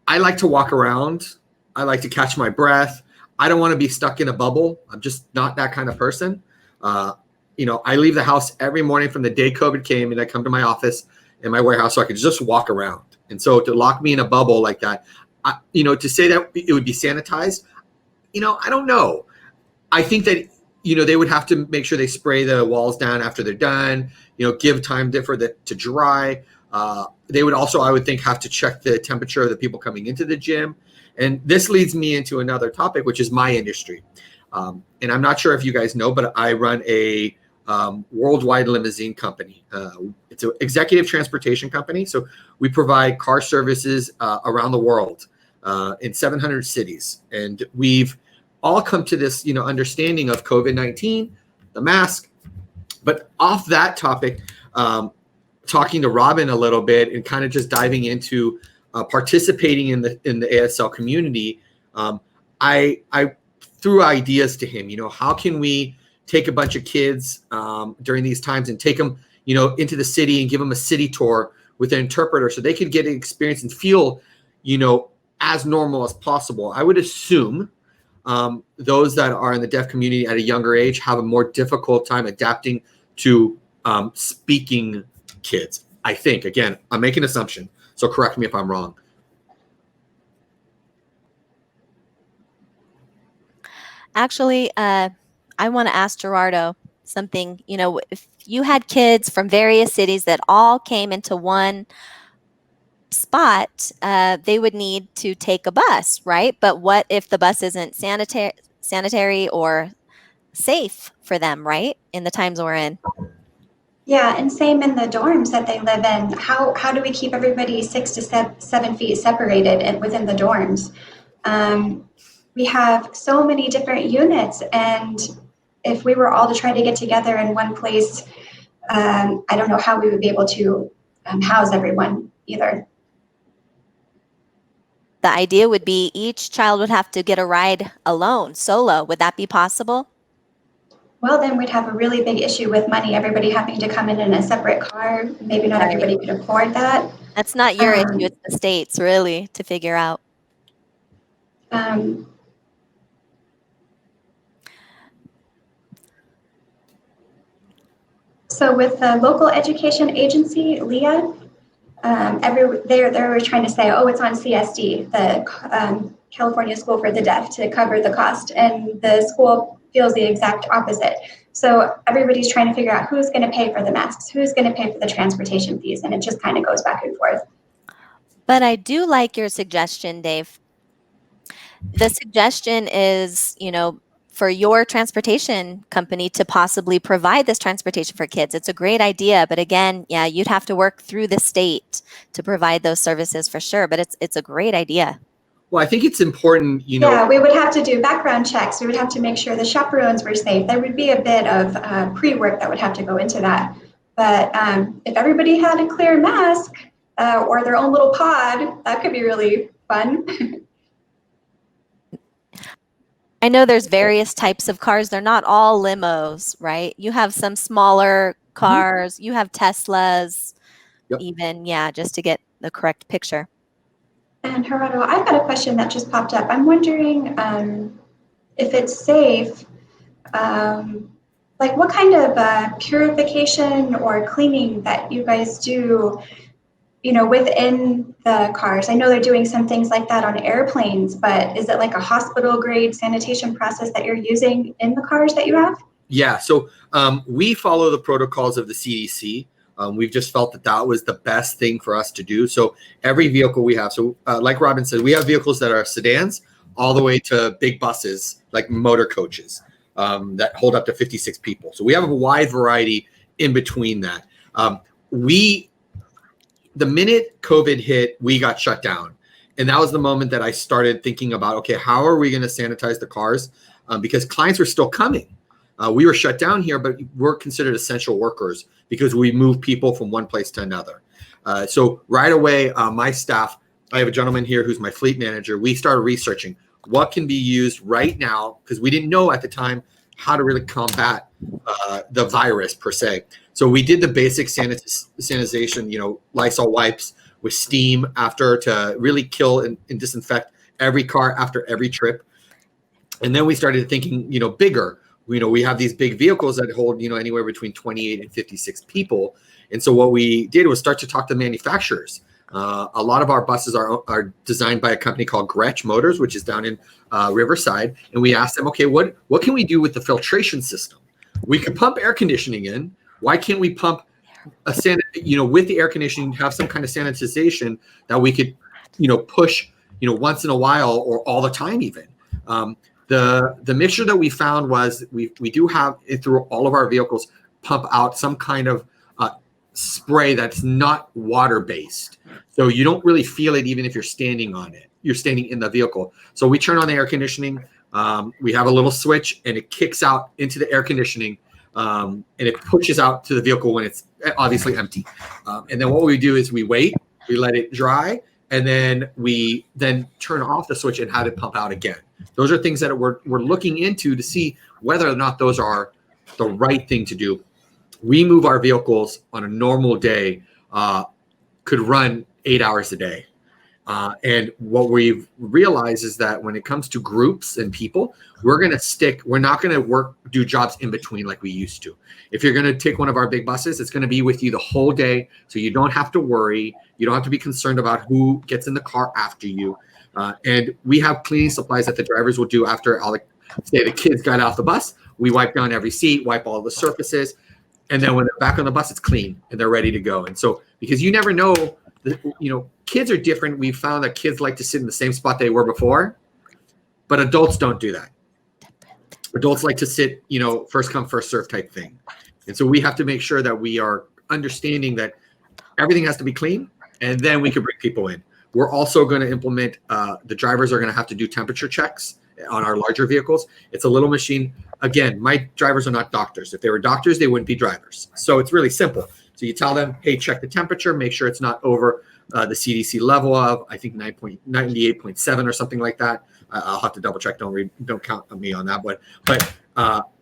like to walk around. I like to catch my breath. I don't want to be stuck in a bubble. I'm just not that kind of person. I leave the house every morning from the day COVID came, and I come to my office in my warehouse so I could just walk around. And so to lock me in a bubble like that, to say that it would be sanitized, I don't know. I think that, they would have to make sure they spray the walls down after they're done, give time for that to dry. They would also, I would think, have to check the temperature of the people coming into the gym. And this leads me into another topic, which is my industry. And I'm not sure if you guys know, but I run a worldwide limousine company. It's an executive transportation company. So we provide car services around the world in 700 cities. And we've all come to this, understanding of COVID-19, the mask. But off that topic, talking to Robin a little bit and kind of just diving into participating in the ASL community, I threw ideas to him. How can we take a bunch of kids during these times and take them, into the city and give them a city tour with an interpreter so they could get an experience and feel, as normal as possible. I would assume those that are in the deaf community at a younger age have a more difficult time adapting to speaking kids. I think, again, I'm making an assumption, so correct me if I'm wrong.
Actually, I want to ask Gerardo something. If you had kids from various cities that all came into one spot, they would need to take a bus, right? But what if the bus isn't sanitary or safe for them, right? In the times we're in.
Yeah, and same in the dorms that they live in. How do we keep everybody 6 to 7 feet separated within the dorms? We have so many different units, and if we were all to try to get together in one place, I don't know how we would be able to house everyone either.
The idea would be each child would have to get a ride alone, solo. Would that be possible?
Well, then we'd have a really big issue with money, everybody having to come in a separate car. Maybe not everybody could afford that.
That's not your issue, it's the state's, really, to figure out.
So with the local education agency, LEA, they were trying to say, oh, it's on CSD, the California School for the Deaf, to cover the cost, and the school feels the exact opposite. So everybody's trying to figure out who's going to pay for the masks, who's going to pay for the transportation fees, and it just kind of goes back and forth.
But I do like your suggestion, Dave. The suggestion is, you know, for your transportation company to possibly provide this transportation for kids. It's a great idea, but again, yeah, you'd have to work through the state to provide those services for sure, but it's a great idea.
Well, I think it's important, you know.
Yeah, we would have to do background checks. We would have to make sure the chaperones were safe. There would be a bit of pre-work that would have to go into that. But if everybody had a clear mask or their own little pod, that could be really fun.
I know there's various types of cars. They're not all limos, right? You have some smaller cars, you have Teslas, even, yeah, just to get the correct picture.
And Gerardo, I've got a question that just popped up. I'm wondering if it's safe, like what kind of purification or cleaning that you guys do, you know, within the cars. I know they're doing some things like that on airplanes, but is it like a hospital grade sanitation process that you're using in the cars that you have?
Yeah, so we follow the protocols of the CDC. We've just felt that that was the best thing for us to do. So every vehicle we have, so like Robin said, we have vehicles that are sedans all the way to big buses, like motor coaches that hold up to 56 people. So we have a wide variety in between that. The minute COVID hit, we got shut down. And that was the moment that I started thinking about, okay, how are we going to sanitize the cars? Because clients were still coming. We were shut down here, but we're considered essential workers because we move people from one place to another. So right away, my staff, I have a gentleman here who's my fleet manager. We started researching what can be used right now because we didn't know at the time how to really combat the virus per se. So we did the basic sanitization, you know, Lysol wipes with steam after to really kill and disinfect every car after every trip. And then we started thinking, you know, bigger. You know, we have these big vehicles that hold, you know, anywhere between 28 and 56 people. And so what we did was start to talk to manufacturers. A lot of our buses are designed by a company called Gretsch Motors, which is down in Riverside. And we asked them, okay, what can we do with the filtration system? We could pump air conditioning in. Why can't we pump with the air conditioning, have some kind of sanitization that we could, you know, push, you know, once in a while or all the time even. The mixture that we found was we do have it through all of our vehicles pump out some kind of spray that's not water-based. So you don't really feel it even if you're standing on it. You're standing in the vehicle. So we turn on the air conditioning. We have a little switch and it kicks out into the air conditioning and it pushes out to the vehicle when it's obviously empty. And then what we do is we wait, we let it dry, and then we turn off the switch and have it pump out again. Those are things that we're looking into to see whether or not those are the right thing to do. We move our vehicles on a normal day, could run 8 hours a day. And what we've realized is that when it comes to groups and people, we're not going to do jobs in between like we used to. If you're going to take one of our big buses, it's going to be with you the whole day. So you don't have to worry. You don't have to be concerned about who gets in the car after you. And we have cleaning supplies that the drivers will do after, say the kids got off the bus. We wipe down every seat, wipe all the surfaces. And then when they're back on the bus, it's clean and they're ready to go. And so, because you never know, you know, kids are different. We've found that kids like to sit in the same spot they were before, but adults don't do that. Adults like to sit, you know, first come, first serve type thing. And so we have to make sure that we are understanding that everything has to be clean and then we can bring people in. We're also going to implement, the drivers are going to have to do temperature checks on our larger vehicles. It's a little machine. Again, my drivers are not doctors. If they were doctors, they wouldn't be drivers. So it's really simple. So you tell them, hey, check the temperature, make sure it's not over the CDC level of, I think, 98.7 or something like that. I'll have to double check. Don't count on me on that. But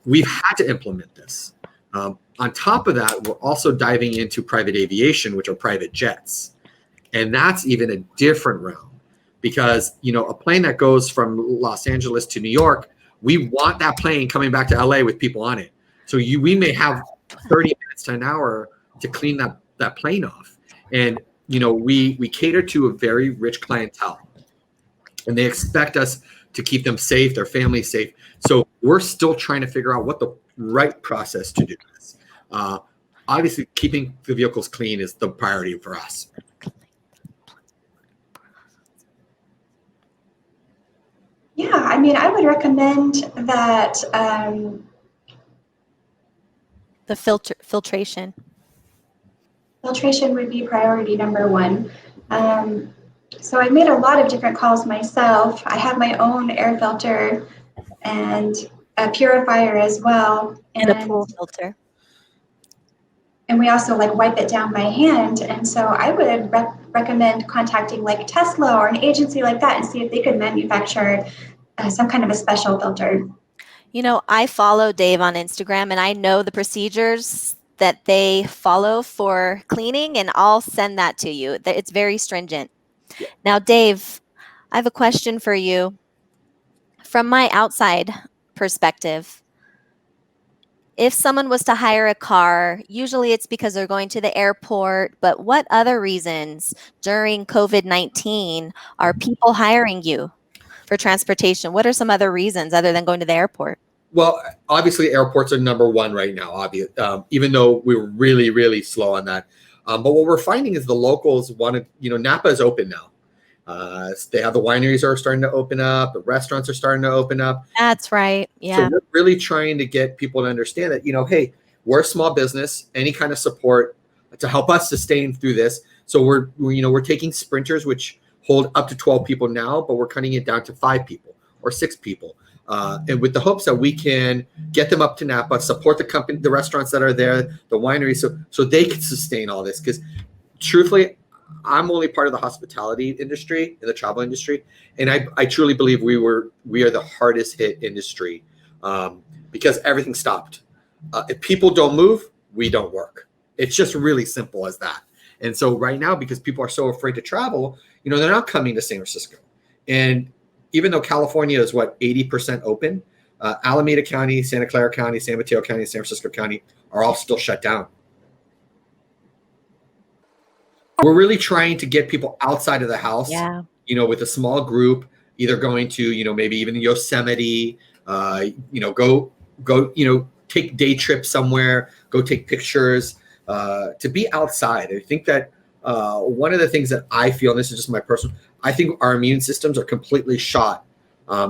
we've had to implement this. On top of that, we're also diving into private aviation, which are private jets. And that's even a different realm because, a plane that goes from Los Angeles to New York, we want that plane coming back to LA with people on it. So we may have 30 minutes to an hour to clean that plane off. And, we cater to a very rich clientele and they expect us to keep them safe, their family safe. So we're still trying to figure out what the right process to do this. Obviously, keeping the vehicles clean is the priority for us.
Yeah, I mean, I would recommend that
The filtration.
filtration would be priority number one. So I made a lot of different calls myself. I have my own air filter and a purifier as well.
And a pool filter.
And we also wipe it down by hand. And so I would recommend contacting Tesla or an agency like that and see if they could manufacture some kind of a special filter.
I follow Dave on Instagram and I know the procedures that they follow for cleaning, and I'll send that to you. It's very stringent.
Yeah.
Now, Dave, I have a question for you. From my outside perspective, if someone was to hire a car, usually it's because they're going to the airport, but what other reasons during COVID-19 are people hiring you for transportation? What are some other reasons other than going to the airport?
Well, obviously airports are number one right now, even though we were really, really slow on that. But what we're finding is the locals wanted, Napa is open now. They have the wineries are starting to open up. The restaurants are starting to open up.
That's right. Yeah.
So we're really trying to get people to understand that, hey, we're a small business, any kind of support to help us sustain through this. So we're taking sprinters, which hold up to 12 people now, but we're cutting it down to 5 people or 6 people. And with the hopes that we can get them up to Napa, support the company, the restaurants that are there, the wineries, so they can sustain all this. Because truthfully, I'm only part of the hospitality industry and the travel industry, and I truly believe we are the hardest hit industry because everything stopped. If people don't move, we don't work. It's just really simple as that. And so right now, because people are so afraid to travel, they're not coming to San Francisco. And even though California is 80% open, Alameda County, Santa Clara County, San Mateo County, San Francisco County are all still shut down. We're really trying to get people outside of the house, with a small group, either going to, maybe even Yosemite, go, take day trips somewhere, go take pictures, to be outside. I think that one of the things that I feel, and this is just my personal, I think our immune systems are completely shot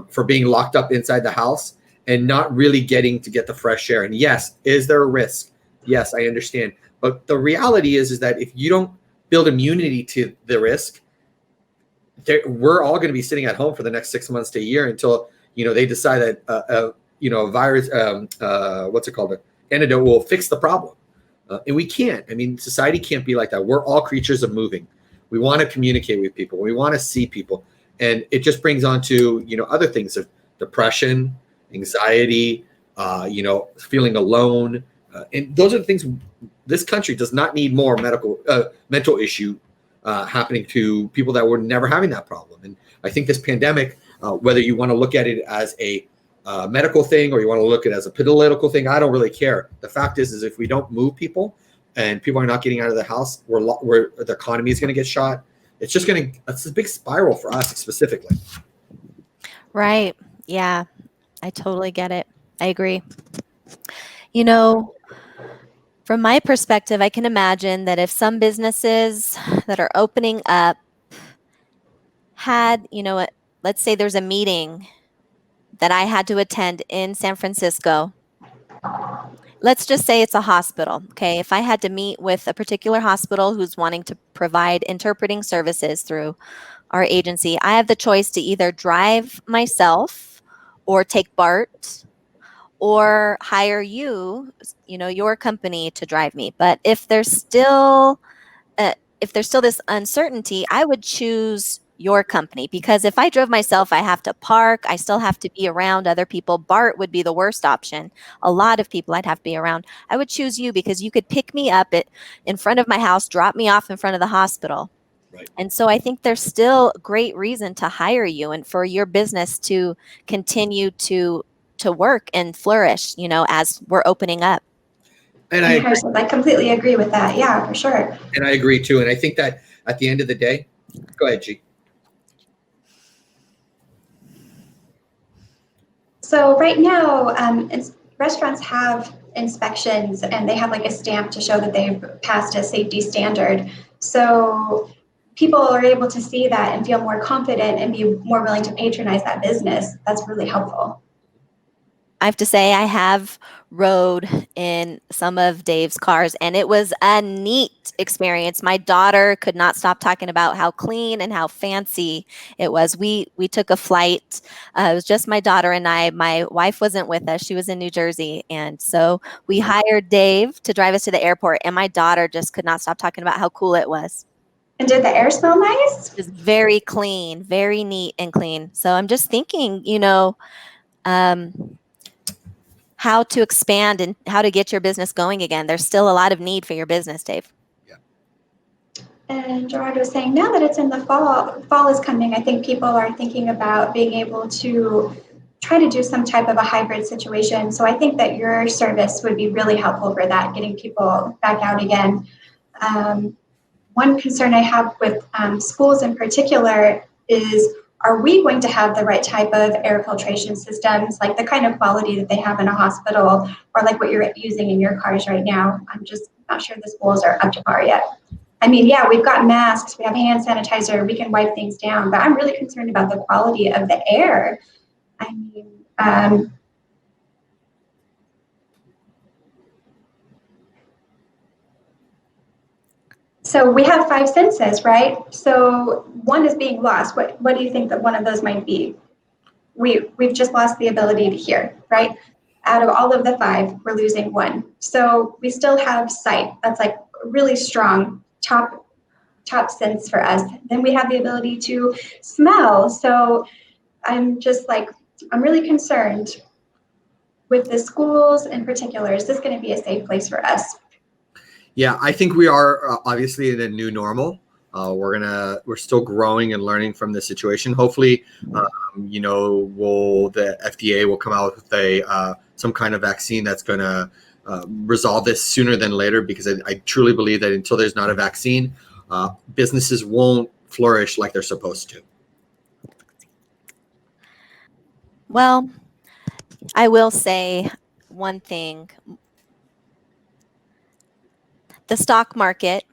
for being locked up inside the house and not really getting to get the fresh air. And yes, is there a risk? Yes, I understand. But the reality is that if you don't build immunity to the risk, we're all going to be sitting at home for the next 6 months to a year until, they decide that, a virus, an antidote will fix the problem. And we can't. I mean, society can't be like that. We're all creatures of moving. We want to communicate with people. We want to see people. And it just brings on to, other things of depression, anxiety, feeling alone. And those are the things. This country does not need more mental issue happening to people that were never having that problem. And I think this pandemic, whether you want to look at it as a medical thing or you want to look at it as a political thing, I don't really care. The fact is if we don't move people and people are not getting out of the house, the economy is going to get shot. It's a big spiral for us specifically.
Right. Yeah, I totally get it. I agree. From my perspective, I can imagine that if some businesses that are opening up had, let's say there's a meeting that I had to attend in San Francisco. Let's just say it's a hospital. Okay. If I had to meet with a particular hospital who's wanting to provide interpreting services through our agency, I have the choice to either drive myself or take BART or hire you, your company to drive me. But if there's still this uncertainty, I would choose your company, because if I drove myself, I have to park. I still have to be around other people. BART would be the worst option. A lot of people I'd have to be around. I would choose you because you could pick me up in front of my house, drop me off in front of the hospital.
Right.
And so I think there's still great reason to hire you and for your business to continue to work and flourish, as we're opening up.
And
I completely agree with that. Yeah, for sure.
And I agree too. And I think that at the end of the day, go ahead, G.
So right now, restaurants have inspections and they have like a stamp to show that they've passed a safety standard. So people are able to see that and feel more confident and be more willing to patronize that business. That's really helpful.
I have to say, I have rode in some of Dave's cars, and it was a neat experience. My daughter could not stop talking about how clean and how fancy it was. We took a flight. It was just my daughter and I. My wife wasn't with us. She was in New Jersey. And so we hired Dave to drive us to the airport, and my daughter just could not stop talking about how cool it was.
And did the air smell nice?
It was very clean, very neat and clean. So I'm just thinking, how to expand and how to get your business going again. There's still a lot of need for your business, Dave.
Yeah.
And Gerardo was saying, now that it's in the fall is coming, I think people are thinking about being able to try to do some type of a hybrid situation. So I think that your service would be really helpful for that, getting people back out again. One concern I have with schools in particular is, are we going to have the right type of air filtration systems, like the kind of quality that they have in a hospital, or like what you're using in your cars right now? I'm just not sure the schools are up to par yet. I mean, yeah, we've got masks, we have hand sanitizer, we can wipe things down, but I'm really concerned about the quality of the air. I mean, so we have 5 senses, right? So one is being lost. What do you think that one of those might be? We've just lost the ability to hear, right? Out of all of the 5, we're losing 1. So we still have sight. That's like really strong, top sense for us. Then we have the ability to smell. So I'm really concerned with the schools in particular. Is this going to be a safe place for us?
Yeah, I think we are obviously in a new normal. We're still growing and learning from the situation. Hopefully, the FDA will come out with some kind of vaccine that's going to resolve this sooner than later, because I truly believe that until there's not a vaccine, businesses won't flourish like they're supposed to.
Well, I will say one thing. The stock market,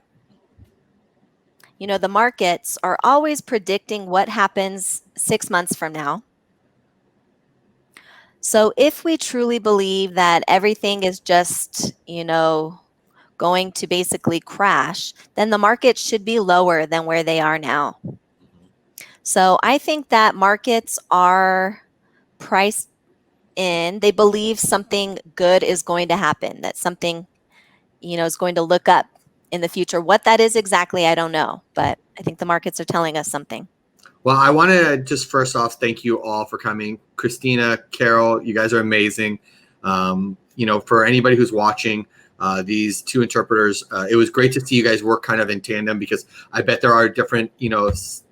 the markets are always predicting what happens 6 months from now. So if we truly believe that everything is just, going to basically crash, then the markets should be lower than where they are now. So I think that markets are priced in. They believe something good is going to happen, that something is going to look up in the future. What that is exactly, I don't know, but I think the markets are telling us something.
Well, I want to just first off thank you all for coming. Christina, Carol, you guys are amazing. For anybody who's watching, these 2 interpreters, it was great to see you guys work kind of in tandem, because I bet there are different,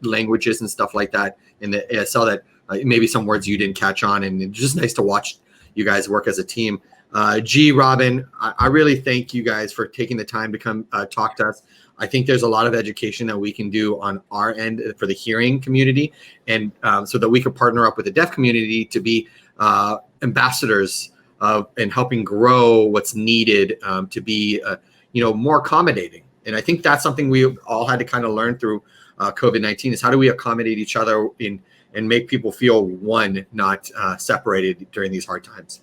languages and stuff like that in the ASL that maybe some words you didn't catch on, and it's just nice to watch you guys work as a team. G, Robin, I really thank you guys for taking the time to come talk to us. I think there's a lot of education that we can do on our end for the hearing community, and so that we could partner up with the deaf community to be ambassadors and helping grow what's needed to be, more accommodating. And I think that's something we all had to kind of learn through COVID-19, is how do we accommodate each other and make people feel one, not separated during these hard times.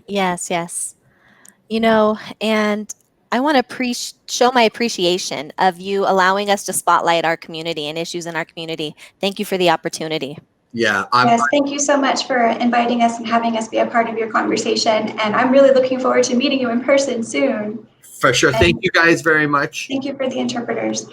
Yes. And I want to show my appreciation of you allowing us to spotlight our community and issues in our community. Thank you for the opportunity.
Yeah.
Yes, thank you so much for inviting us and having us be a part of your conversation. And I'm really looking forward to meeting you in person soon.
For sure. Thank you guys very much.
Thank you for the interpreters.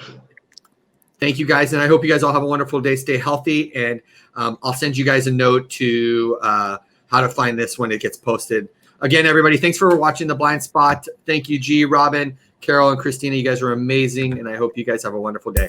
Thank you guys. And I hope you guys all have a wonderful day. Stay healthy. And I'll send you guys a note to how to find this when it gets posted. Again, everybody, thanks for watching The Blind Spot. Thank you, G, Robin, Carol, and Christina. You guys are amazing. And I hope you guys have a wonderful day.